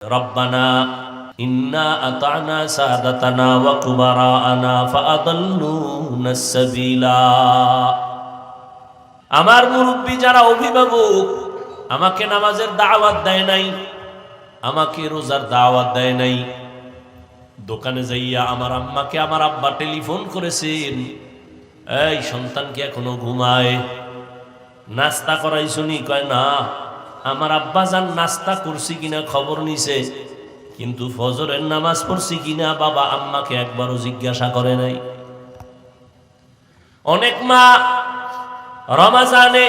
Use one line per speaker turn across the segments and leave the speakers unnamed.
রব্বানা ইন্না আতানা সাদাতানা ওয়া কুবারানা ফাআদাল্লুনাস সাবিলা। আমার মুরব্বী যারা অভিভাবক আমাকে নামাজের দাওয়াত দেয় নাই, আমাকে রোজার দাওয়াত দেয় নাই, দোকানে যাইয়া আমার আম্মাকে আমার আব্বা টেলিফোন করেছেন, এই সন্তান কি এখনো ঘুমায়, নাস্তা করাইছনি? কয় না। আমার আব্বা যান নাস্তা করছি কিনা খবর নিছে, কিন্তু ফজরের নামাজ পড়ছি কিনা বাবা আম্মাকে একবারও জিজ্ঞাসা করে নাই। অনেক মা রমাজানে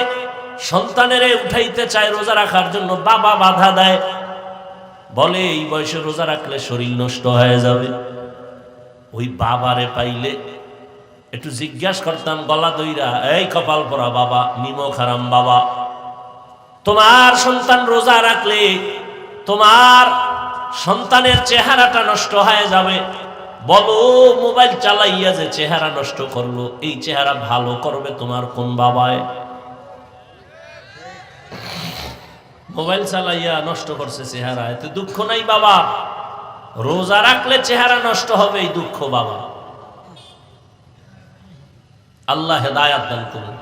সন্তানেরে উঠাইতে চায় রোজা রাখার জন্য, বাবা বাধা দেয়, বলে এই বয়সে রোজা রাখলে শরীর নষ্ট হয়ে যাবে। ওই বাবারে পাইলে একটু জিজ্ঞাসা করতাম গলা দইরা, এই কপাল পরা বাবা, নিমক হারাম বাবা, তোমার সন্তান রোজা রাখলে তোমার সন্তানের চেহারাটা নষ্ট হয়ে যাবে। বলো মোবাইল চালাইয়া যে চেহারা নষ্ট করলো, এই চেহারা ভালো করবে তোমার কোন বাবায়? মোবাইল চালাইয়া নষ্ট করছে চেহারা, এতে দুঃখ নাই বাবা? রোজা রাখলে চেহারা নষ্ট হবে, এই দুঃখ বাবা। আল্লাহ হেদায়াত দান করুন।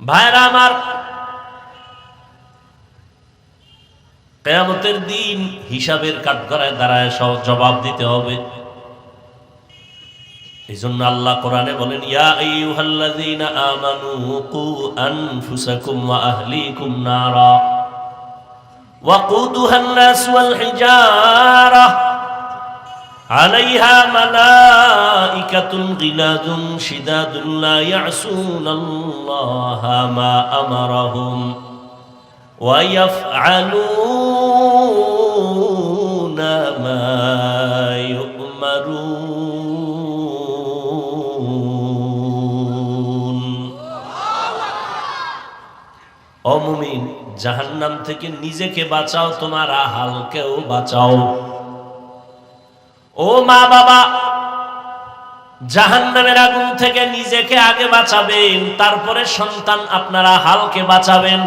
ভাইরা আমার, কিয়ামতের দিন হিসাবের কাঠগড়ায় দাঁড়ায় সব জবাব দিতে হবে। এই জন্য আল্লাহ কোরআনে বলেন, ইয়া আইয়ুহাল্লাযীনা আমানু কু আনফুসাকুম ওয়া আহলিকুম নারা ওয়াকুদুহান নাস ওয়াল হিজারা আলাইহা মালাইকাতুন গিলাদুন শিদাদুন লা ইয়াসুনাল্লাহা মা আমারাহুম ওয়া ইয়াফআলুনা মা ইউমারুন। ও মুমিন, জাহান্নাম থেকে নিজেকে বাঁচাও, তোমার আহালকেও বাঁচাও। ও মা বাবা, জাহান্নামের আগুন থেকে নিজেকে আগে বাঁচাবেন, তারপরে সন্তান আপনারা হালকে বাঁচাবেন।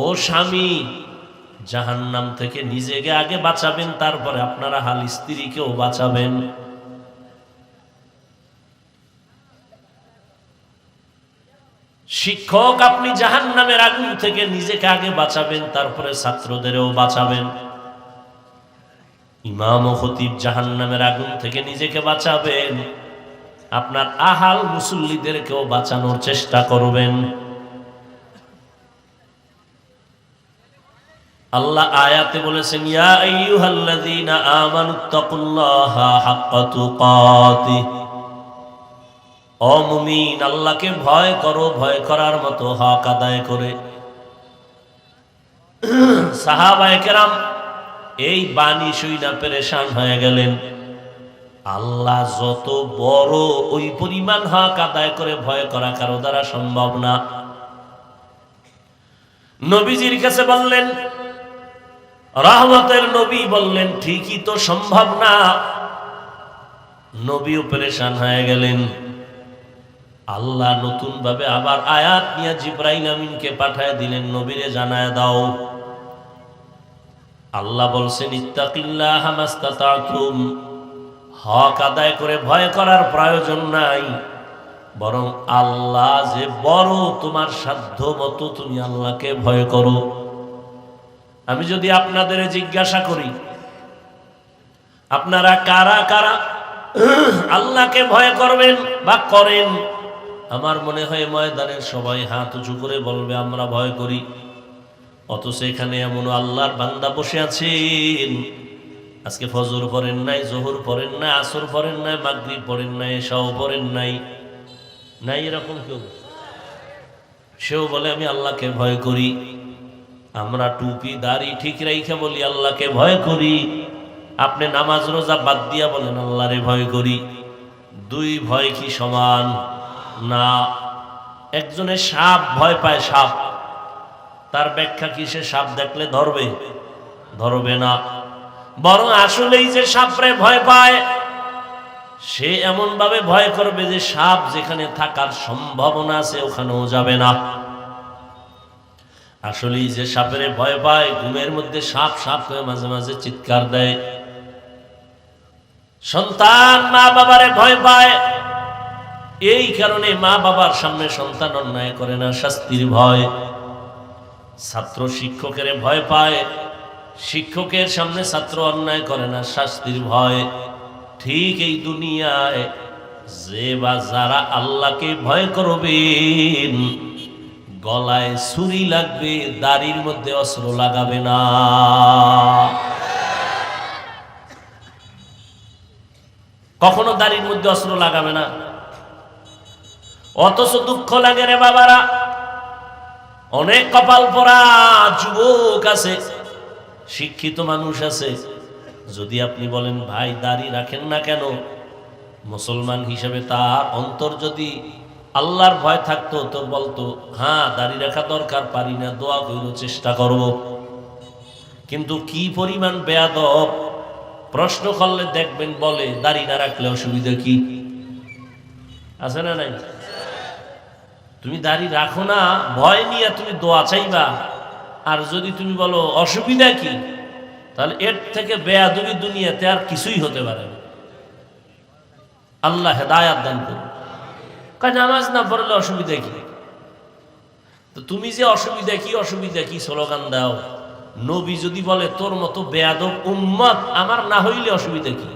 ও স্বামী, জাহান্নাম থেকে নিজেকে আগে বাঁচাবেন, তারপরে আপনারা হাল স্ত্রীকেও বাঁচাবেন। শিক্ষক, আপনি জাহান্নামের আগুন থেকে নিজেকে আগে বাঁচাবেন, তারপরে ছাত্রদেরও বাঁচাবেন। ইমাম ও খতিব জাহান্নামের আগুন থেকে নিজেকে বাঁচাবেন, আপনার আহাল মুসল্লিদেরকেও বাঁচানোর চেষ্টা করবেন। আল্লাহ আয়াতে বলেছেন, ইয়া আইয়ুহাল্লাযীনা আমানুত্তাকুল্লাহা হাক্কা তুকাতিহ। ও মুমিন, আল্লাহকে ভয় করো, ভয় করার মতো হক আদায় করে। সাহাবায়ে কেরাম এই বাণী শুইনা পেরেশান হয়ে গেলেন। আল্লাহ যত বড়, ওই পরিমাণ হক আদায় করে ভয় করা কারো দ্বারা সম্ভব না। নবীজির কাছে বললেন, রহমতের নবী বললেন, ঠিকই তো সম্ভব না। নবীও পেরেশান হয়ে গেলেন। আল্লাহ নতুন ভাবে আবার আয়াত নিয়ে জিবরাইল আমিনকে পাঠায় দিলেন, নবীরে জানায় দাও। আল্লাহ বলছেন, ইত্তাকিল্লাহা মাস্তাতাতুম, হক আদায় করে ভয় করার প্রয়োজন নাই, বরং আল্লাহ যে বড়, তোমার সাধ্য মতো তুমি আল্লাহকে ভয় করো। আমি যদি আপনাদের জিজ্ঞাসা করি, আপনারা কারা কারা আল্লাহকে ভয় করবেন বা করেন, আমার মনে হয় ময়দানের সবাই হাত উঁচু করে বলবে আমরা ভয় করি। অথচ এখানে এমন আল্লাহর বান্দা বসে আছেন, আজকে ফজর পড়েন নাই, জোহর পড়েন নাই, আসর পড়েন নাই, মাগরিব পড়েন নাই, এশাও পড়েন নাই, নাই এরকম কেউ? সেও বলে আমি আল্লাহকে ভয় করি। আমরা টুপি দাড়ি ঠিক রাইখা বলি আল্লাহকে ভয় করি, আপনি নামাজ রোজা বাদ দিয়া বলেন আল্লাহরে ভয় করি। দুই ভয় কি সমান? না। একজনে সাপ ভয় পায়, সাপ, তার ব্যাখ্যা কি সে সাপ দেখলে ধরবে? ধরবে না। বরং আসলেই যে সাপরে ভয় পায়, সে এমন ভাবে ভয় করবে যে সাপ যেখানে থাকার সম্ভাবনা আছে ওখানেও যাবে না। আসলেই যে সাপের ভয় পায়, ঘুমের মধ্যে সাপ সাপ করে মাঝে মাঝে চিৎকার দেয়। সন্তান মা বাবারে ভয় পায়, এই কারণে মা বাবার সামনে সন্তান অন্যায় করে না, শাস্তির ভয়। ছাত্র শিক্ষকের ভয় পায়, শিক্ষকের সামনে ছাত্র অন্যায় করে না, শাস্তির ভয়। ঠিক এই দুনিয়ায় যে বা যারা আল্লাহকে ভয় করবেন, গলায় ছুরি লাগবে, দাড়ির মধ্যে অস্ত্র লাগাবে না। কখনো দাড়ির মধ্যে অস্ত্র লাগাবে না। অথচ দুঃখ লাগে রে বাবারা, অনেক কপাল পরা যুবক আছে, শিক্ষিত মানুষ আছে, যদি আপনি বলেন ভাই দাড়ি রাখেন না কেন, মুসলমান হিসেবে তার অন্তর যদি আল্লাহর ভয় থাকতো তো বলতো হ্যাঁ দাড়ি রাখা দরকার, পারি না, দোয়া কইল, চেষ্টা করব। কিন্তু কি পরিমাণ বেয়াদব, প্রশ্ন করলে দেখবেন বলে দাড়ি না রাখলে অসুবিধা কি আছে না নাই? তুমি দাড়ি রাখো না, ভয় নিয়ে তুমি দোয়া চাইবা, আর যদি তুমি বলো অসুবিধা কি, তাহলে এর থেকে বেয়াদবি দুনিয়াতে আর কিছুই হতে পারে না। আল্লাহ হেদায়াত দান করুন। কারণ নামাজ না পড়লে অসুবিধা কি? তো তুমি যে অসুবিধা কি অসুবিধা কি স্লোগান দাও, নবী যদি বলে তোর মতো বেয়াদব উম্মত আমার না হইলে অসুবিধা কি,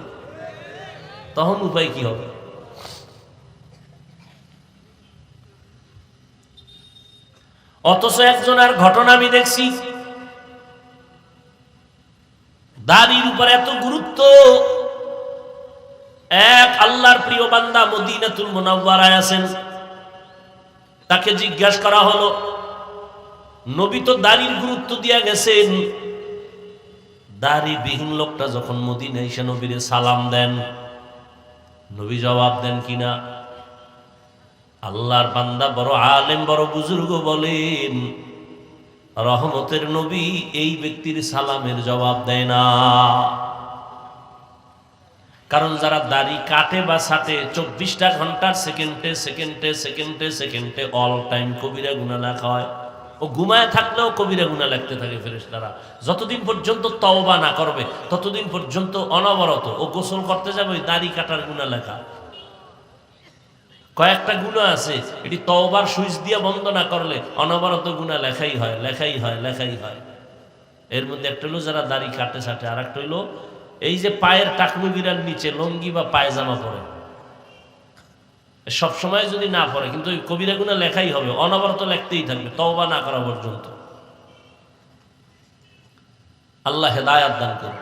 তখন উপায় কি হবে? অথচ একজনের ঘটনা আমি দেখছি, দাড়ির উপর এত গুরুত্ব। এক আল্লাহর প্রিয় বান্দা মদিনাতুল মুনাওয়ারায় আছেন, তাকে জিজ্ঞাসা করা হলো নবী তো দাড়ির গুরুত্ব দিয়া গেছেন, দাড়িবিহীন লোকটা যখন মদিনায় এসে নবীরে সালাম দেন, নবী জবাব দেন কিনা? আল্লাহর বান্দা বড় আলেম বড় বুজুর্গ বলেন রহমতের নবী এই ব্যক্তির সালামের জবাব দেয় না। কারণ যারা দাড়ি কাটে বা ছাটে 24টা ঘন্টার সেকেন্ডে সেকেন্ডে সেকেন্ডে সেকেন্ডে অল টাইম কবিরা গুনাহ লেখা হয়। ও ঘুমায় থাকলেও কবিরা গুনাহ লিখতে থাকে ফেরেশতারা। যতদিন পর্যন্ত তওবা না করবে ততদিন পর্যন্ত অনবরত ও গোসল করতে যাবে ওই দাড়ি কাটার গুনাহ লেখা। কয়েকটা গুনাহ আছে এটি তওবার সুইচ দিয়ে বন্ধ না করলে অনবরত গুনাহ লেখাই হয় লেখাই হয় লেখাই হয়। এর মধ্যে একটা হলো যারা দাড়ি কাটে ছাটে, আর একটা হলো এই যে পায়ের টাকনু গিরার নিচে লঙ্গি বা পায়জামা পরে, সব সময় যদি না পড়ে কিন্তু ওই কবিরা গুনাহ লেখাই হবে, অনবরত লিখতেই থাকবে তওবা না করা পর্যন্ত। আল্লাহ হেদায়াত দান করুন।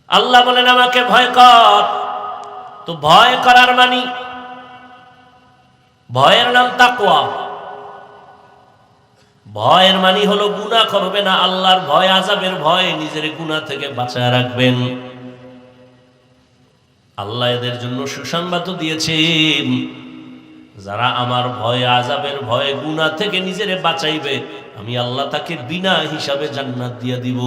আল্লাহ বলেন আমাকে ভয় কর। তো ভয় করার মানে ভয়ের নাম তাকওয়া। ভয়ের মানে হলো গুনাহ করবে না, আল্লাহর ভয়, আযাবের ভয়, নিজের গুনাহ থেকে বাঁচায় রাখবেন। আল্লাহ এদের জন্য সুসংবাদ দিয়েছেন, যারা আমার ভয়, আযাবের ভয়, গুনাহ থেকে নিজেরে বাঁচাইবে আমি আল্লাহ তাকে বিনা হিসাবে জান্নাত দিয়ে দিব।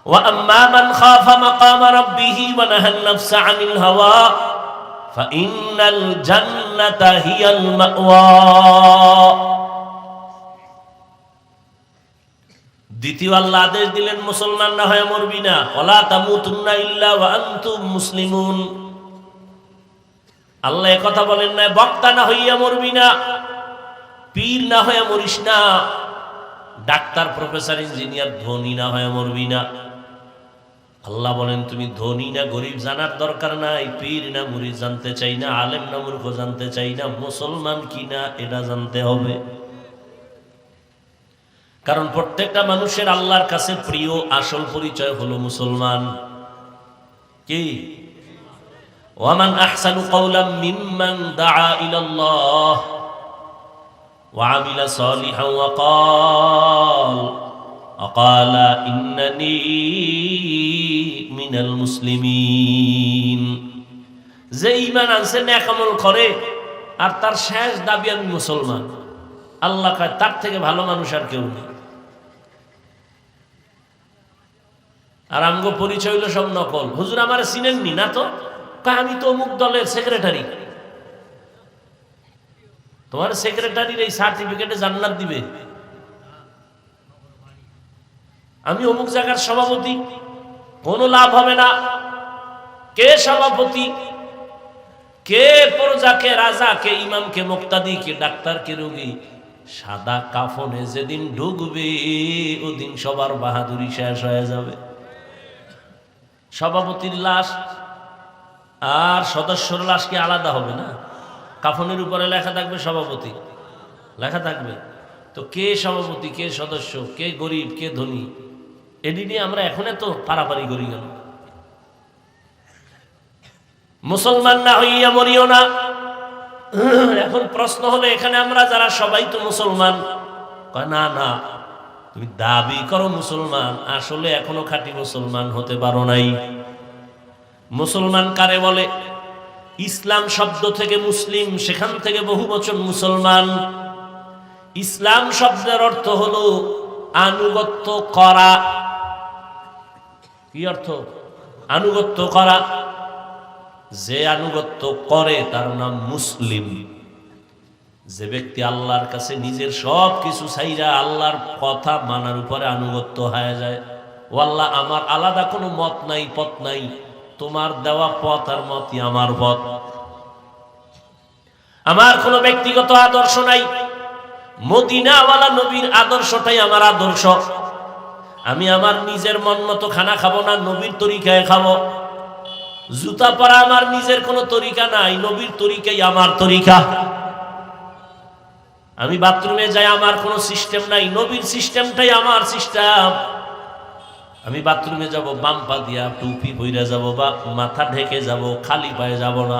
ওয়া আম্মা মান খাফা মাকাম রাব্বিহি ওয়া নাহান নাফসা আনিল হাওয়া ফাইন্নাল জান্নাতা হিয়াল মাওয়া। দ্বিতীয় আল্লাহ আদেশ দিলেন মুসলমান না হয়ে মরবি না, ওয়ালা তামুতুন্না ইল্লা ওয়া আনতুম মুসলিমুন। আল্লাহ এই কথা বলেন না বক্তা না হইয়া মরবি না, পীর না হয়ে মরিস না, ডাক্তার প্রফেসর ইঞ্জিনিয়ার ধনী না হয়ে মরবি না। আল্লাহ বলেন তুমি ধনী না গরিব জানার দরকার নাই, পীর না মুরিদ জানতে চাই না, আলেম না মূর্খ জানতে চাই না, মুসলমান কিনা এটা জানতে হবে। কারণ প্রত্যেকটা মানুষের আল্লাহর কাছে প্রিয় আসল পরিচয় হলো মুসলমান। কি? ওয়ামান আহসানু কাওলাম মিম্মান দাআ ইলাল্লাহ ওয়া আমিলা সালিহান ওয়া ক্বালা ইন্নানী মিনাল মুসলিমিন। যে ঈমান আনছে নেক আমল করে আর তার শেষ দাবি আমি মুসলমান, আল্লাহ কয় তার থেকে ভালো মানুষ আর কেউ নেই। আর আমগো পরিচয় হইল সব নকল। হুজুর আমারে চিনেননি না? তো আমি তো অমুক দলের সেক্রেটারি। তোমার সেক্রেটারির এই সার্টিফিকেটে জান্নাত দিবে? আমি অমুক জায়গার সভাপতি, কোনো লাভ হবে না। কে সভাপতি, কে প্রজা, কে রাজা, কে ইমাম, কে মুক্তাদি, কে ডাক্তার, কে রোগী, সাদা কাফনে যেদিন ঢুকবে ওদিন সবার বাহাদুরি শেষ হয়ে যাবে। সভাপতির লাশ আর সদস্যর লাশ কি আলাদা হবে না? কাফনের উপরে লেখা থাকবে সভাপতি, লেখা থাকবে। তো কে সভাপতি, কে সদস্য, কে গরিব, কে ধনী, এটি নিয়ে আমরা এখন এত পারাপারি করি কেন? মুসলমান না হইয়া মরিও না। এখন প্রশ্ন হলো, এখানে আমরা যারা সবাই তো মুসলমান। কয় না না, তুমি দাবি করো মুসলমান, আসলে এখনো খাঁটি মুসলমান হতে পারো নাই। মুসলমান কারে বলে? ইসলাম শব্দ থেকে মুসলিম, সেখান থেকে বহু বচন মুসলমান। ইসলাম শব্দের অর্থ হলো আনুগত্য করা। কি অর্থ? আনুগত্য করা। যে আনুগত্য করে তার নাম মুসলিম। যে ব্যক্তি আল্লাহর কাছে নিজের সব কিছু ছাইরা আল্লাহর কথা মানার উপরে আনুগত্য হয়ে যায়, ও আল্লাহ, আমার আলাদা কোনো মত নাই, পথ নাই, তোমার দেওয়া পথ আর মতই আমার পথ, আমার কোনো ব্যক্তিগত আদর্শ নাই, মদিনাওয়ালা নবীর আদর্শটাই আমার আদর্শ। আমি আমার নিজের মন মতো খানা খাবো না, নবীর তরিকায় খাবো। জুতা পরা আমার নিজের কোনো তরিকা নাই, নবীর তরিকাই আমার তরিকা। আমি বাথরুমে যাই, আমার কোনো সিস্টেম নাই, নবীর সিস্টেমটাই আমার সিস্টেম। আমি বাথরুমে যাব বাম পা দিয়া, টুপি পইরা যাব বা মাথা ঢেকে যাব, খালি পায়ে যাব না,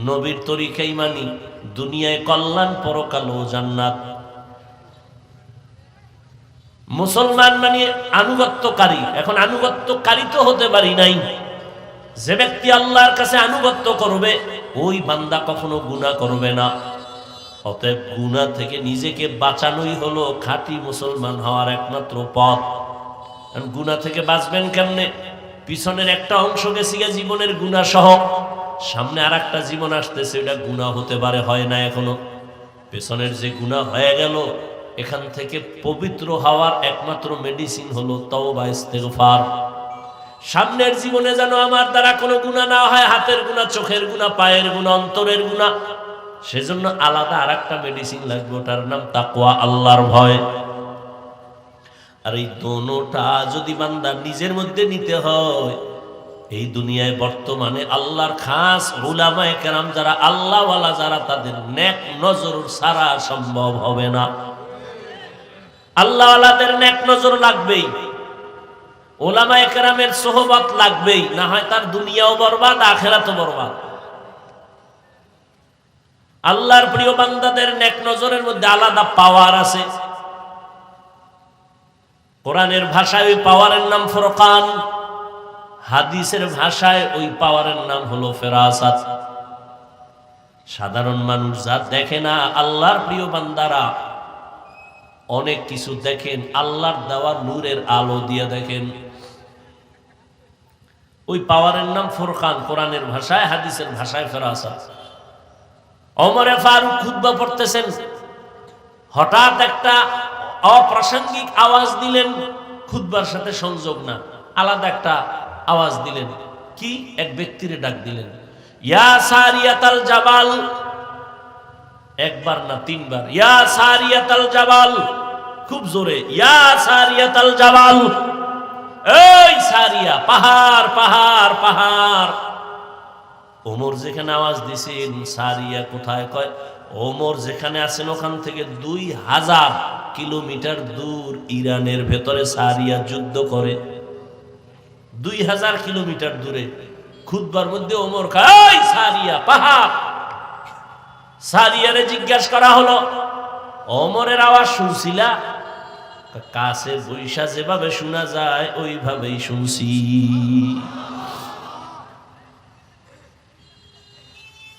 নবীর তরিকাই মানি। দুনিয়ায় কল্যাণ, পরকালও জান্নাত। মুসলমান মানে আনুগত্যকারী। এখন আনুগত্যকারী তো হতে পারি নাই। যে ব্যক্তি আল্লাহর কাছে আনুগত্য করবে ওই বান্দা কখনো গুনাহ করবে না। অতএব গুনাহ থেকে নিজেকে বাঁচানোই হলো খাঁটি মুসলমান হওয়ার একমাত্র পথ। গুনাহ থেকে বাঁচবেন কেমনে? পিছনের একটা অংশ গেছে জীবনের গুনাহ সহ, সামনে আর একটা জীবন আসতেছে, এটা গুনাহ হতে পারে, হয় না এখনো। পেছনের যে গুনাহ হয়ে গেল, এখান থেকে পবিত্র হওয়ার একমাত্র মেডিসিন হলো তওবা, ইস্তেগফার। সামনের জীবনে যেন আমার দ্বারা কোনো গুনাহ না হয়, হাতের গুনাহ, চোখের গুনাহ, পায়ের গুনাহ, অন্তরের গুনাহ, সেজন্য আলাদা আর একটা মেডিসিন লাগবে, ওটার নাম তাকওয়া, আল্লাহর ভয়। আর এই দোনোটা যদি বান্দা নিজের মধ্যে নিতে হয়, এই দুনিয়ায় বর্তমানে আল্লাহর খাস উলামায়ে কেরাম যারা আল্লাহওয়ালা, যারা, তাদের নেক নজর ছাড়া সম্ভব হবে না। আল্লাহওয়ালাদের নেক নজর লাগবেই, উলামায়ে কেরামের সোহবত লাগবেই, না হয় তার দুনিয়াও বরবাদ, আখিরাতও বরবাদ। আল্লাহর প্রিয় বান্দাদের নেক নজরের মধ্যে আলাদা পাওয়ার আছে। কোরআনের ভাষায় ওই পাওয়ারের নাম ফুরকান, হাদিসের ভাষায় ওই পাওয়ারের নাম হলো ফেরাসাত। সাধারণ মানুষ যা দেখে না, আল্লাহর প্রিয় বান্দারা অনেক কিছু দেখেন, আল্লাহর দেওয়া নূরের আলো দিয়ে দেখেন। ওই পাওয়ারের নাম ফুরকান, কোরআনের ভাষায়, হাদিসের ভাষায় ফেরাসাত। ওমরে ফারুক খুতবা পড়তেছেন, হঠাৎ একটা অপ্রাসঙ্গিক আওয়াজ দিলেন, খুতবার সাথে সংযোগ না, আলাদা একটা আওয়াজ দিলেন। কি? এক ব্যক্তিরে ডাক দিলেন, ইয়া সারিয়াতাল জাবাল। একবার না, তিনবার, ইয়া সারিয়াতাল জাবাল, খুব জোরে, ইয়া সারিয়াতাল জাবাল, এই সারিয়া, পাহাড় পাহাড় পাহাড়। ওমর যেখানে আওয়াজ দিছেন, সারিয়া কোথায়? কয় ওমর যেখানে আছেন ওখান থেকে 2000 কিলোমিটার দূর ইরানের ভেতরে সারিয়া যুদ্ধ করে। 2000 কিলোমিটার দূরে খুতবার মধ্যে ওমর কয় সারিয়া, পাহাড়। সারিয়ারে জিজ্ঞাসা করা হলো, ওমরের আওয়াজ শুনছিলা? কাছে বৈশা যেভাবে শোনা যায় ওইভাবেই শুনছি।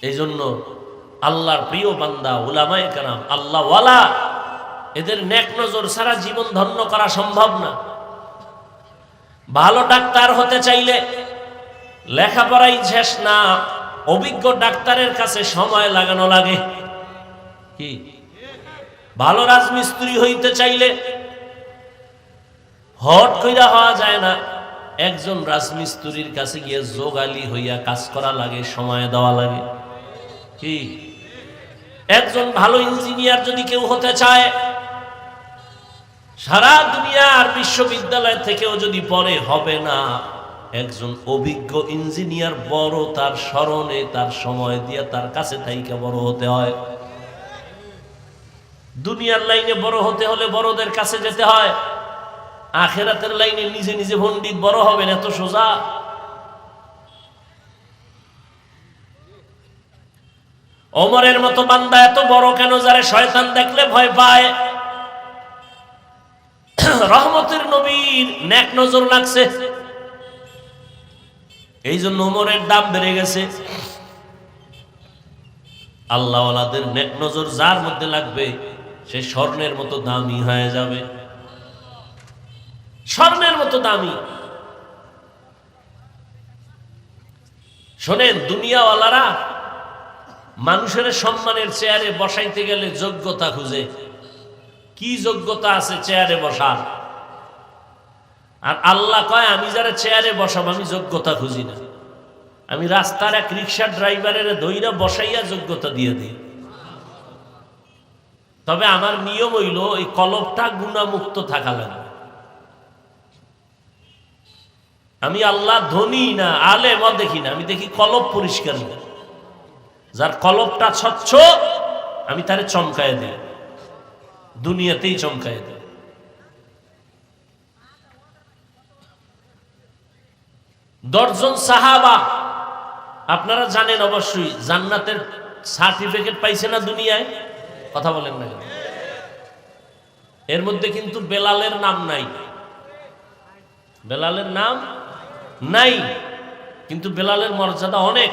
এই জন্য আল্লাহর প্রিয় বান্দা, উলামায়ে কেরাম, আল্লাহ ওয়ালা, এদের নেক নজর ছাড়া জীবন ধন্য করা সম্ভব না। ভালো ডাক্তার হতে চাইলে লেখাপড়াই শেষ না, অভিজ্ঞ ডাক্তারের কাছে সময় লাগানো লাগে। কি ভালো রাজমিস্ত্রি হইতে চাইলে হট কইরা হওয়া যায় না। একজন রাজমিস্ত্রির কাছে গিয়ে যোগালি হইয়া কাজ করা লাগে, সময় দেওয়া লাগে। কি একজন ভালো ইঞ্জিনিয়ার যদি কেউ হতে চায়, সারা দুনিয়ার বিশ্ববিদ্যালয় থেকেও যদি পড়ে হবে না। একজন অভিজ্ঞ ইঞ্জিনিয়ার বড়, তার স্মরণে তার সময় দিয়ে তার কাছে থাইকা বড় হতে হয়। দুনিয়ার লাইনে বড় হতে হলে বড়দের কাছে যেতে হয়। আখেরাতের লাইনে নিজে নিজে পণ্ডিত বড় হবেন এত সোজা? ওমরের মতো বান্দা এত বড় কেন, যারে শয়তান দেখলে ভয় পায়? রহমতের নবীর নেক নজর লাগছে, এই জন্য ওমরের দাম বেড়ে গেছে। আল্লাহওয়ালাদের নেক নজর যার মধ্যে লাগবে সে স্বর্ণের মতো দামি হয়ে যাবে, স্বর্ণের মতো দামি। শোনেন, দুনিয়াওয়ালারা মানুষের সম্মানের চেয়ারে বসাইতে গেলে যোগ্যতা খুঁজে। কি যোগ্যতা আছে চেয়ারে বসার? আর আল্লাহ কয়, আমি যারা চেয়ারে বসাবো আমি যোগ্যতা খুঁজি না, আমি রাস্তার এক রিক্সা ড্রাইভারের দইরা বসাইয়া যোগ্যতা দিয়ে দিই। তবে আমার নিয়ম হইল এই কলবটা গুণামুক্ত থাকা লাগবে। আমি আল্লাহ ধনী না আলেম দেখি না, আমি দেখি কলব পরিষ্কার না। যার কলবটা স্বচ্ছ আমি তারে চমকায় দিই, দুনিয়াতেই চমকায় দিই। দশজন সাহাবা আপনারা জানেন অবশ্যই জান্নাতের সার্টিফিকেট পাইছে না দুনিয়ায়? কথা বলেন না? এর মধ্যে কিন্তু বেলালের নাম নাই, বেলালের নাম নাই, কিন্তু বেলালের মর্যাদা অনেক।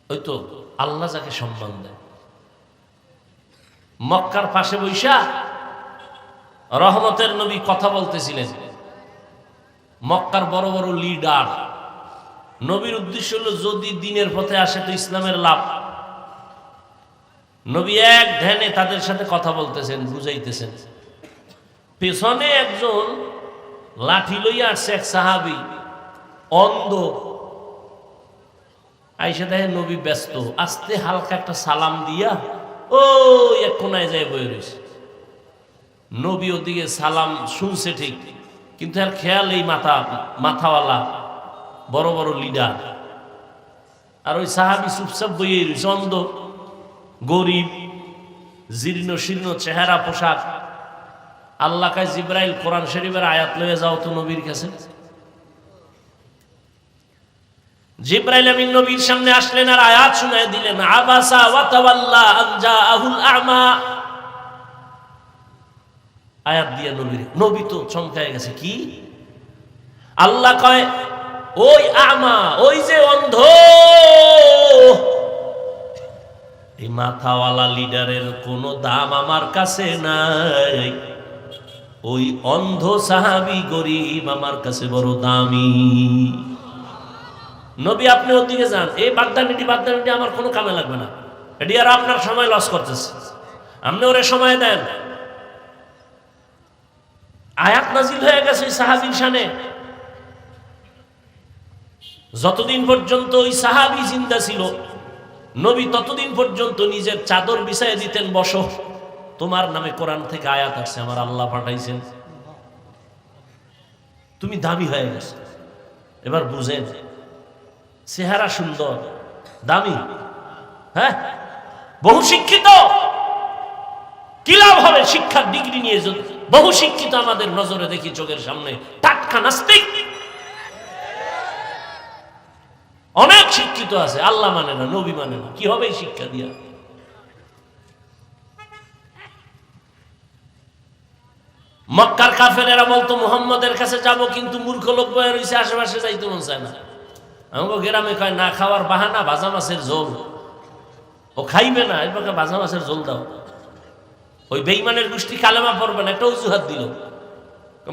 ওই তো আল্লাহ যাকে সম্মান দেয়। মক্কার পাশে বৈশা রহমতের নবী কথা বলতেছিলেন। মক্কার বড় বড় লিডার, নবীর উদ্দেশ্য হলো যদি দিনের পথে আসে তো ইসলামের লাভ। নবী এক ধ্যানে তাদের সাথে কথা বলতেছেন, বুঝাইতেছেন। পেছনে একজন লাঠি লইয়া আসছে, এক সাহাবী অন্ধ। আইসা দেখে নবী ব্যস্ত, আস্তে হালকা একটা সালাম দিয়া ওই এক কোনায় যায় বয়ে রয়েছে। নবী ওদিকে সালাম শুনছে ঠিক, কিন্তু আর খেয়াল এই মাথাওয়ালা বড় বড় লিডার, আর ওই সাহাবী চুপচাপ বইয়ে রয়েছে, অন্ধ, গরিব, জীর্ণ শীর্ণ চেহারা, পোশাক। আল্লাহ কায় জিব্রাইল কোরআন শরীফের আয়াত লয়ে যাও তো নবীর কাছে। জিব্রাইল আমিন নবীর সামনে আসলেন আর আয়াত শুনায় দিলেন, আবাসা ওয়া তাওয়াল্লা আন জাআহুল আ'মা। আয়াত দিয়ে নবী তো চমকায় গেছে। কি? আল্লাহ কয় ওই আমা, ওই যে অন্ধ, এই মাথাওয়ালা লিডারের কোনো দাম আমার কাছে নাই, ওই অন্ধ সাহাবী গরিব আমার কাছে বড় দামি। নবী আপনি ওদিকে যান, এই বাগদানিটি আমার কোনো কামে লাগবে না, এটি আর আপনার সময় লস করতেছে, আপনি ওরে সময় দেন। আয়াত নাজিল হয়ে গেছে ওই সাহাবীর শানে। যতদিন পর্যন্ত ওই সাহাবী জিন্দা ছিল, নবী ততদিন পর্যন্ত নিজের চাদর বিছায় দিতেন, বসো, তোমার নামে কোরআন থেকে আয়াত আসছে, আমার আল্লাহ পাঠাইছেন, তুমি দামি হয়ে গেছে। এবার বুঝেন, চেহারা সুন্দর, দামি, হ্যাঁ, বহু শিক্ষিত, কি লাভ হবে শিক্ষার ডিগ্রি নিয়ে? বহু শিক্ষিত আমাদের নজরে দেখি, চোখের সামনে, টাটকা নাস্তিক। অনেক শিক্ষিত আছে, আল্লাহ মানে না, নবী মানে না, কি হবে এই শিক্ষা দিয়া? মক্কার কাফেরেরা বলতো মুহাম্মদের কাছে যাব, কিন্তু মূর্খ লোক বয়ে রয়েছে, আশেপাশে যাইতে মন চায় না। আমাকে গ্রামে কয় না খাওয়ার বাহানা ভাজা মাছের ঝোল, ও খাইবে না, এর পক্ষে ভাজা মাছের ঝোল দাও। ওই বেঈমানের গোষ্ঠী কালেমা পড়বে না, একটা অজুহাত দিল।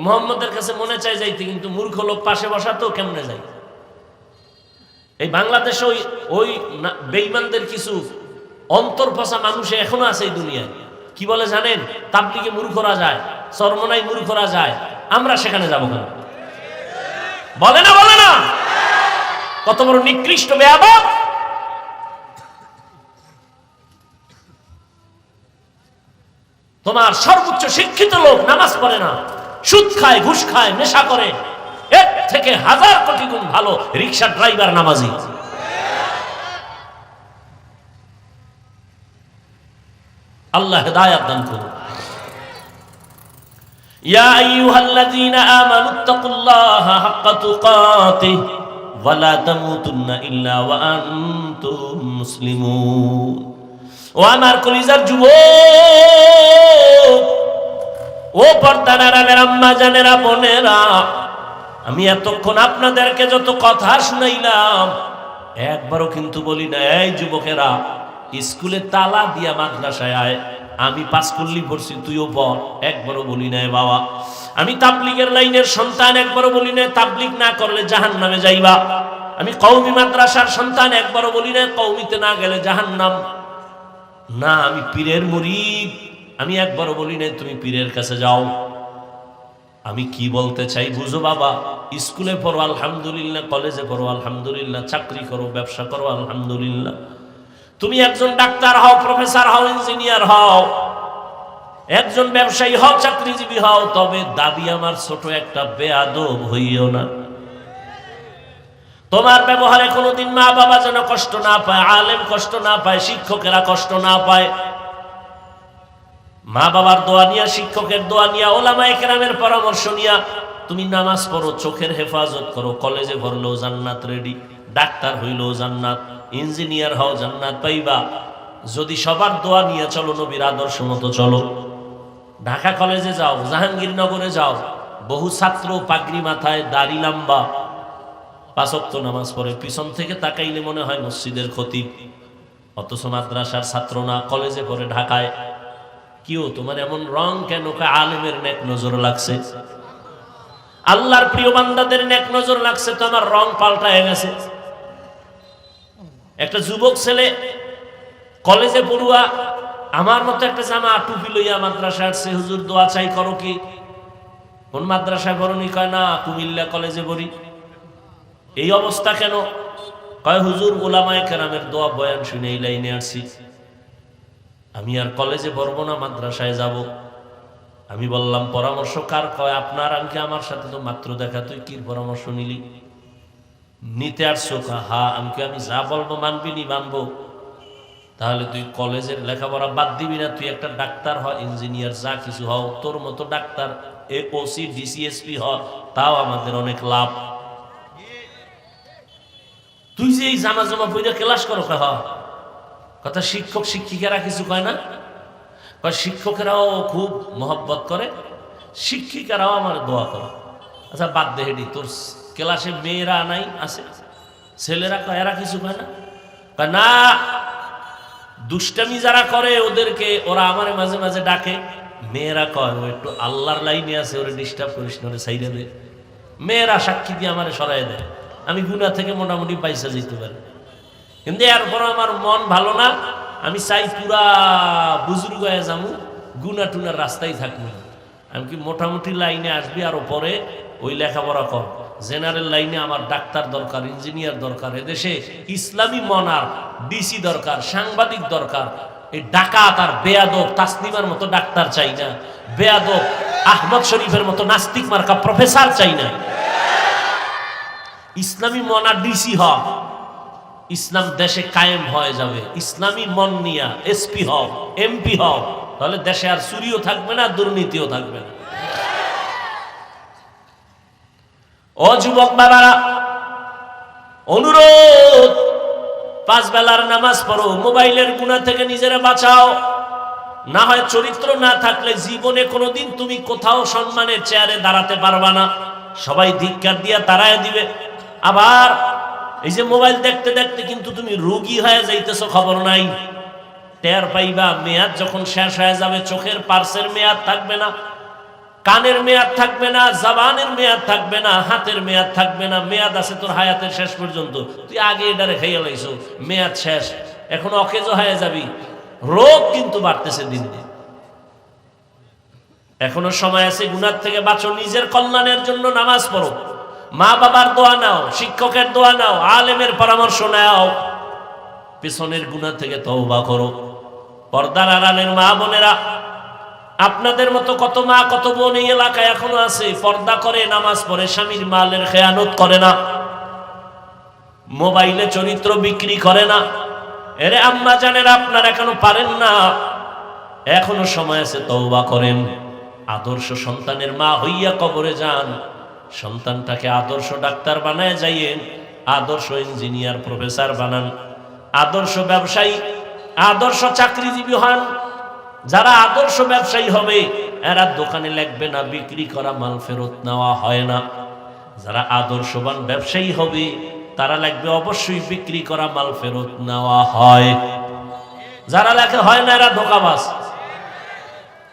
মুহাম্মদের কাছে মনে চাই যাইতে, কিন্তু মূর্খ লোক পাশে বসাতো, কেমনে যাই? এই বাংলাদেশে ওই ওই বেঈমানদের কিছু অন্তর্পচা মানুষ এখনো আছে এই দুনিয়ায়। কি বলে জানেন? তাবলীগে মূর্খরা যায়, চরমনাই মূর্খরা যায়, আমরা সেখানে যাবো কেন? বলে না বলে না? কত বড় নিকৃষ্ট বেয়াদব! তোমার সর্বোচ্চ শিক্ষিত লোক নামাজ পড়ে না, সুদ খায়, ঘুষ খায়, নেশা করে, এর থেকে হাজার কোটি গুণ ভালো রিকশা ড্রাইভার নামাজি। আল্লাহ হেদায়েত দান করুন। ইয়া আইয়ুহাল্লাযীনা আমানুত্তাকুল্লাহা হাক্কা তুকাতিহি ওয়া লা তামুতুন্না ইল্লা ওয়া আনতুম মুসলিমুন। ও আমার কলিজার যুবক, ও পর্দার আড়ালের আম্মা জানেরা, বোনেরা, আমি এতক্ষণ আপনাদেরকে যত কথা শুনাইলাম একবারও কিন্তু বলি না, এই যুবকেরা স্কুলে তালা দিয়া মাদ্রাসায় আয়, আমি পাঁচকুল্লি পড়ছি তুইও পড়, একবারও বলি নাই বাবা। আমি তাবলীগের লাইনের সন্তান, একবারও বলি না তাবলীগ না করলে জাহান্নামে যাইবা। আমি কওমি মাদ্রাসার সন্তান, একবারও বলি না কওমিতে না গেলে জাহান্নাম। না, আমি পীরের মুরিদ, আমি একবারও বলি না তুমি পীরের কাছে যাও। আমি কি বলতে চাই বুঝো বাবা? স্কুলে পড়ো আলহামদুলিল্লাহ, কলেজে পড়ো আলহামদুলিল্লাহ, চাকরি করো, ব্যবসা করো আলহামদুলিল্লাহ, তুমি একজন ডাক্তার হও, প্রফেসর হও, ইঞ্জিনিয়ার হও, একজন ব্যবসায়ী হও, চাকরিজীবী হও, তবে দাবি আমার ছোট একটা বেয়াদব হইও না। তোমার ব্যবহারে কোনোদিন মা বাবা যেন কষ্ট না পায়, আলেম কষ্ট না পায়, শিক্ষকেরা কষ্ট না পায়। মা বাবার দোয়া নিয়া, শিক্ষকের দোয়া নিয়া, ওলামায়ে কেরামের পরামর্শ নিয়া তুমি নামাজ পড়ো, চোখের হেফাজত করো, কলেজে পড়লেও জান্নাত রেডি, ডাক্তার হইলেও জান্নাত, ইঞ্জিনিয়ার হও, জান্নাত পাইবা। যদি সবার দোয়া নিয়ে চলো, নবীর আদর্শ মতো চলো। ঢাকা কলেজে যাও, জাহাঙ্গীরনগরে যাও, বহু ছাত্র পাগড়ি মাথায়, দাড়ি লম্বা, পাঁচ ওয়াক্ত নামাজ পড়ে, পিছন থেকে তাকাইলে মনে হয় মসজিদের খতিব, অথচ মাদ্রাসার ছাত্র না, কলেজে পড়ে ঢাকায়। কিও তোমার এমন রং কেন? আলেমের নেক নজর লাগছে, আল্লাহর প্রিয় বান্দাদের নেক নজর লাগছে, তো আমার রং পাল্টায় গেছে। একটা যুবক ছেলে কলেজে পড়ুয়া, আমার মতো একটা জামা টুপি লইয়া মাদ্রাসায় আসছে, হুজুর দোয়া চাই, করো কি? কোন মাদ্রাসায় পড়নি? কয় না, কুমিল্লা কলেজে পড়ি। এই অবস্থা কেন? কয় হুজুর ওলামায়ে কেরামের দোয়া বয়ান শুনে এই লাইনে আসছি, আমি আর কলেজে পড়বো না, মাদ্রাসায় যাব। আমি বললাম পরামর্শ কার? কয় আপনার। আমি আমার সাথে তো মাত্র দেখা, তুই কি পরামর্শ নিলি? নিতে আসছো? হ্যাঁ। আমি যা বলবো মানবি নি? মানবো। তাহলে তুই কলেজের লেখাপড়া বাদ দিবি না, তুই একটা ডাক্তার হ, ইঞ্জিনিয়ার, যা কিছু হও, তোর মতো ডাক্তার, ওসি, ডিসিএসপি হ, তাও আমাদের অনেক লাভ। তুই যে এই জামা জমা পইরা ক্লাস করো, কথা শিক্ষক শিক্ষিকারা কিছু কয় না? শিক্ষকেরাও খুব মহব্বত করে, শিক্ষিকারাও আমার দোয়া করে। আচ্ছা বাদ দে হেডি, তোর ক্লাসে মেয়েরা নাই আছে, ছেলেরা কয়, এরা কিছু কয় না? না, দুষ্টামি যারা করে ওদেরকে ওরা আমার মাঝে মাঝে ডাকে। মেয়েরা কয় ও একটু আল্লাহর লাইনে আছে, ওরে ডিস্টার্ব করিস না, ওরে সাইডে দে। মেয়েরা সাক্ষী দিয়ে আমার সরাই দেয়, আমি গুনাহ থেকে মোটামুটি পয়সা যেতে পারি। কিন্তু এরপর আমার মন ভালো না, আমি চাই পুরা বুজুর্গ হয়ে যাবো, গুনা টুনার রাস্তায় থাকবো। আমি কি মোটামুটি লাইনে আসবি, আরো পরে ওই লেখাপড়া কর। জেনারেল লাইনে আমার ডাক্তার দরকার, ইঞ্জিনিয়ার দরকার, এদেশে ইসলামী মনার ডিসি দরকার, সাংবাদিক দরকার। এই ডাকাত আর বেয়াদব তাসনিমার মতো ডাক্তার চাই না, বেয়াদব আহমদ শরীফের মতো নাস্তিক মার্কা প্রফেসর চাই না। ইসলামী মনার ডিসি হ, ইসলাম দেশে কায়েম হয়ে যাবে। ইসলামী মন নিয়া এসপি হও, এমপি হও, তাহলে দেশে আর চুরিও থাকবে না, দুর্নীতিও থাকবে না। ও যুবক বাবারা, অনুরোধ, পাঁচ বেলার নামাজ পড়ো, মোবাইলের গুনাহ থেকে নিজেরা বাঁচাও। না হয় চরিত্র না থাকলে জীবনে কোনোদিন তুমি কোথাও সম্মানের চেয়ারে দাঁড়াতে পারবা না, সবাই ধিক্কার দিয়া তাড়ায় দিবে। আবার এই যে মোবাইল দেখতে দেখতে কিন্তু তুমি রোগী হয়ে যাইতেছো, খবর নাই, টের পাইবা। মেয়াদ যখন শেষ হয়ে যাবে, চোখের পার্সের মেয়াদ থাকবে না, কানের মেয়াদ থাকবে না, জবানের মেয়াদ থাকবে না, হাতের মেয়াদ থাকবে না। মেয়াদ আছে তোর হায়াতের শেষ পর্যন্ত, তুই আগে এটারে খাইয়া লাইছো, মেয়াদ শেষ, এখন অকেজ হয়ে যাবি। রোগ কিন্তু বাড়তেছে দিন দিন। এখনো সময় আছে, গুনাহ থেকে বাঁচো, নিজের কল্যাণের জন্য নামাজ পড়ো, মা বাবার দোয়া নাও, শিক্ষকের দোয়া নাও, আলেমের পরামর্শ নাও, পেছনের গুনাহ থেকে তওবা করো। পর্দার আড়ালের মা বোনেরা, আপনাদের মতো কত মা কত বোন এই এলাকায় এখনো আছে, পর্দা করে, নামাজ পড়ে, স্বামীর মালের খেয়ানত করে না, মোবাইলে চরিত্র বিক্রি করে না। এরে আম্মা জানেরা, আপনারা কেন পারেন না? এখনো সময় আছে, তওবা করেন। আদর্শ সন্তানের মা হইয়া কবরে যান, সন্তানটাকে আদর্শ ডাক্তার বানায় যাইয়েন, আদর্শ ইঞ্জিনিয়ার প্রফেসর বানান, আদর্শ ব্যবসায়ী, আদর্শ চাকরিজীবী হন। যারা আদর্শ ব্যবসায়ী হবে, এরা দোকানে লাগবে না, বিক্রি করা মাল ফেরত নেওয়া হয় না। যারা আদর্শবান ব্যবসায়ী হবে, তারা লাগবে অবশ্যই বিক্রি করা মাল ফেরত নেওয়া হয়। যারা লেখে হয় না, এরা ধোঁকাবাজ,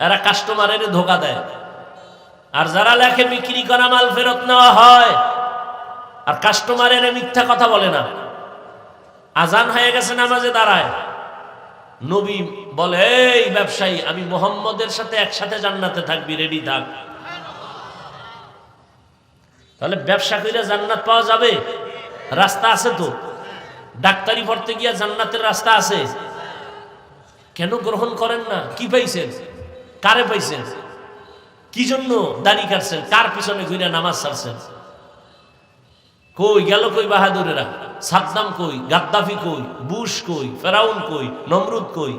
এরা কাস্টমারের ধোঁকা দেয়। আর যারা লেখে বিক্রি করা মাল ফেরত নেওয়া হয়, আর কাস্টমারের মিথ্যা কথা বলে না। আজান হয়ে গেছে, নামাজে দাঁড়ায়, নবী বলে, এই ব্যবসায়ী, আমি মুহাম্মদের সাথে একসাথে জান্নাতে থাকবি, রেডি থাক। তাহলে ব্যবসা করে জান্নাত পাওয়া যাবে? রাস্তা আছে তো। ডাক্তারি পড়তে গিয়া জান্নাতের রাস্তা আছে। কেন গ্রহণ করেন না? কি পাইছেন? কারে পাইছেন? কি জন্য দাড়ি কাটছেন? কার পিছনে ঘুরে নামাজ ছাড়ছেন? কই গেল, কই বাহাদুরেরা? সাদ্দাম কই? গাদ্দাফি কই? বুশ কই? ফেরাউন কই? নমরুদ কই?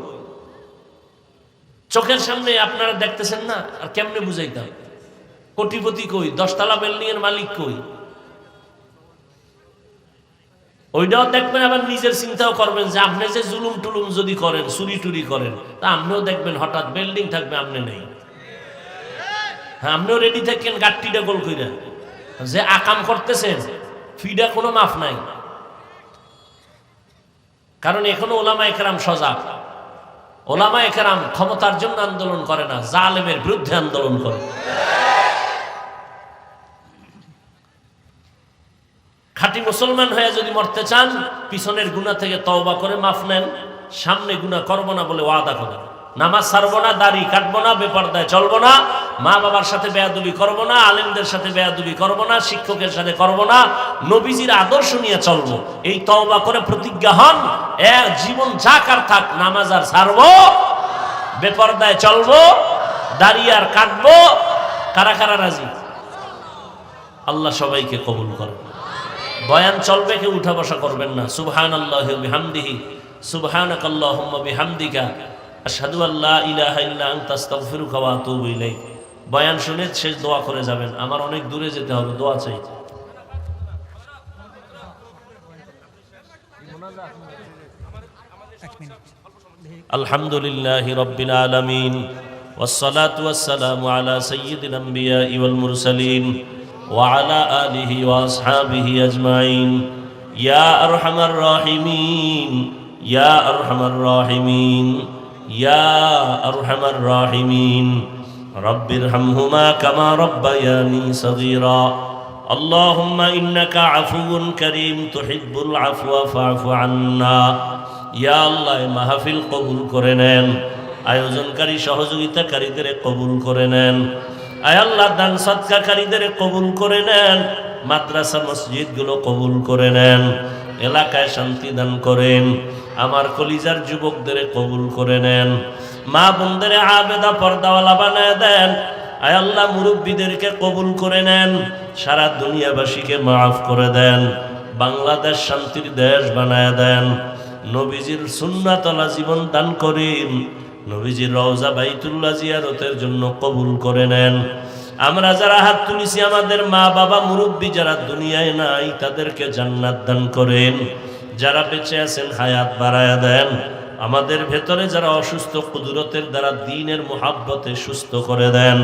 চোখের সামনে আপনারা দেখতেছেন না, আর কেমনে বুঝাইতাম? কোটিপতি কই? 10 তলা বিল্ডিং এর মালিক কই? ওইটাও দেখবেন, আবার নিজের চিন্তাও করবেন যে আপনি যে জুলুম টুলুম যদি করেন, চুরি টুরি করেন, তা আপনিও দেখবেন হঠাৎ বিল্ডিং থাকবে, আপনি নেই। হ্যাঁ, আপনিও রেডি থাকেন গাট্টিটা গোল কইরা, যে আকাম করতেছেন ফিডা কোনো মাফ নাই। কারণ এখনো ওলামায়ে কেরাম সজাগ। ওলামায়ে কেরাম ক্ষমতার জন্য আন্দোলন করে না, জালেমের বিরুদ্ধে আন্দোলন করে। খাঁটি মুসলমান হয়ে যদি মরতে চান, পিছনের গুনাহ থেকে তওবা করে মাফ নেন, সামনে গুনাহ করবো না বলে ওয়াদা করেন। নামাজ ছাড়বো না, দাড়ি কাটবো না, বেপরদায় চলবো না, মা বাবার সাথে বেয়াদবি করবো না, আলেমদের সাথে বেয়াদবি করবো না, শিক্ষকের সাথে করবো না, নবীজির আদর্শ নিয়ে চলবো। এই তওবা করে প্রতিজ্ঞা হন, এক জীবন যাকার থাক, নামাজ আর ছাড়বো, বেপরদায় চলবো, দাড়ি আর কাটবো। কারা কারা রাজি? আল্লাহ সবাইকে কবুল করেন। বয়ান চলবে, কেউ উঠা বসা করবেন না। সুবহানাল্লাহি ওয়া বিহামদিহি, সুবহানাকাল্লাহুম্মা বিহামদিকা, আশহাদু আল্লা ইলাহা ইল্লা আনতা আস্তাগফিরুকা ওয়া আতুবু ইলাইক। বয়ান শুনে শেষ দোয়া করে যাবেন। আমার অনেক দূরে যেতে হবে, দোয়া চাই। আলহামদুলিল্লাহি রাব্বিল আলামিন, ওয়াসসালাতু ওয়াসসালামু আলা সাইয়্যিদিল আমবিয়াই ওয়াল মুরসালিন ওয়া আলা আলিহি ওয়া আসহাবিহি আজমাইন। ইয়া আরহামার রাহিমিন, ইয়া আরহামার রাহিমিন, ইয়া আরহামার রাহিমিন। রব্বিরহামহুমা কামা রব্বায়ানি সগীরা। আল্লাহুম্মা ইন্নাকা আফুউন কারীম তুহিব্বুল আফওয়া ফা'ফু আন্না। ইয়া আল্লাহ, মাহফিল কবুল করে নেন, আয়োজনকারী সহযোগিতাকারীদের কবুল করে নেন। আয় আল্লাহ, দান সদকাকারীদের কবুল করে নেন, মাদ্রাসা মসজিদগুলো কবুল করে নেন, এলাকায় শান্তি দান করেন। আমার কলিজার যুবকদের কবুল করে নেন, মা বোনদের আবেদা পর্দাওয়ালা বানায় দেন। আয় আল্লাহ, মুরব্বীদেরকে কবুল করে নেন, সারা দুনিয়াবাসীকে মাফ করে দেন, বাংলাদেশ শান্তির দেশ বানায় দেন। নবীজির সুন্নাতলা জীবন দান করেন, নবীজির রওজা বাইতুল্লাহ জিয়ারতের জন্য কবুল করে নেন। আমরা যারা হাত তুলেছি, আমাদের মা বাবা মুরব্বী যারা দুনিয়ায় নাই, তাদেরকে জান্নাত দান করেন। যারা বেঁচে আছেন হায়াত বাড়ায়া দেন। আমাদের ভেতরে যারা অসুস্থ, কুদরতের দ্বারা দ্বীনের মুহাব্বতে সুস্থ করে দেন।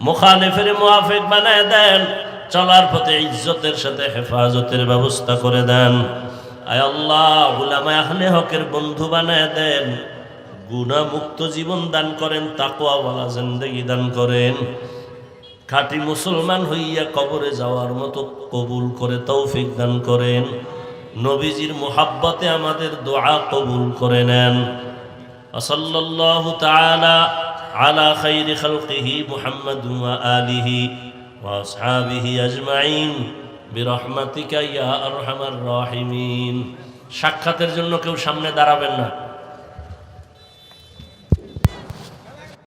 মুখালিফের মুআফিক বানায় দেন, চলার পথে ইজ্জতের সাথে হেফাজতের ব্যবস্থা করে দেন। আয় আল্লাহ, উলামায়ে আহলে হকের বন্ধু বানায় দেন, গুনাহমুক্ত জীবন দান করেন, তাকওয়াওয়ালা জিন্দেগি দান করেন, খাঁটি মুসলমান হইয়া কবরে যাওয়ার মতো কবুল করে তৌফিক দান করেন। নবীজির মুহাব্বতে আমাদের দোয়া কবুল করে নেন। সাল্লাল্লাহু তাআলা আলা খাইরি খালকিহি মুহাম্মাদ ওয়া আলিহি ওয়া আসহাবিহি আজমাইন বিরহমাতিকা ইয়া আরহামার রাহিমিন। সাক্ষাতের জন্য কেউ সামনে দাঁড়াবেন না।